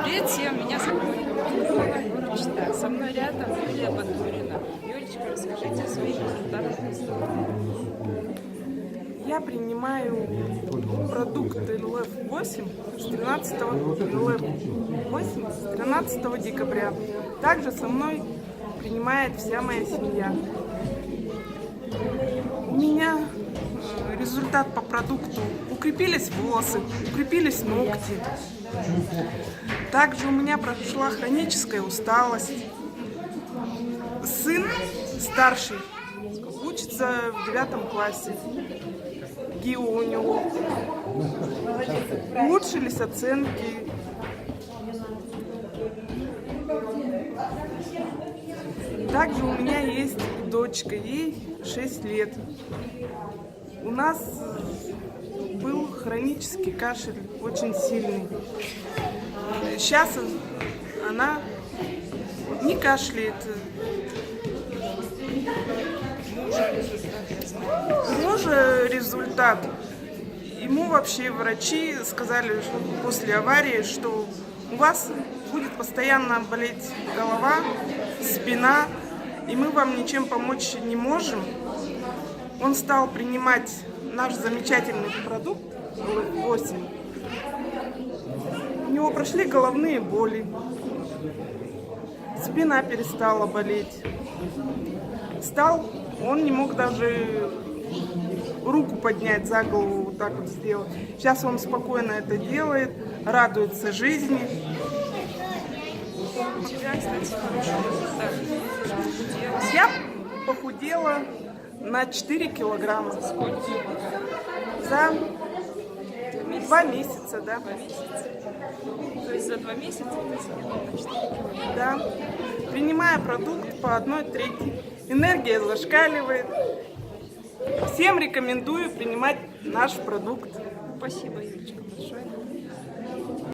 Привет всем, меня зовут Ольга Мечта. Со мной рядом Юлия Батурина. Юлечка, расскажите о своих результатах. Я принимаю продукт LF8 с 13 декабря. Также со мной принимает вся моя семья. У меня результат по продукту: укрепились волосы, укрепились ногти. Также у меня прошла хроническая усталость. Сын старший учится в 9 классе. ГИО у него. Улучшились оценки. Также у меня есть дочка, ей 6 лет. У нас был хронический кашель, очень сильный. Сейчас она не кашляет. Мужа результат. Ему вообще врачи сказали после аварии, что у вас будет постоянно болеть голова, спина, и мы вам ничем помочь не можем. Он стал принимать наш замечательный продукт LF8. У него прошли головные боли, спина перестала болеть. Он не мог даже руку поднять за голову, вот так вот сделать. Сейчас он спокойно это делает, радуется жизни. У тебя, кстати, хороший результат. Я похудела на 4 килограмма. Сколько? За 2 месяца, да. 2 месяца. То есть за 2 месяца ты съела на 4 килограмма? Да. Принимая продукт по 1/3. Энергия зашкаливает. Всем рекомендую принимать наш продукт. Спасибо, Юлечка, большое.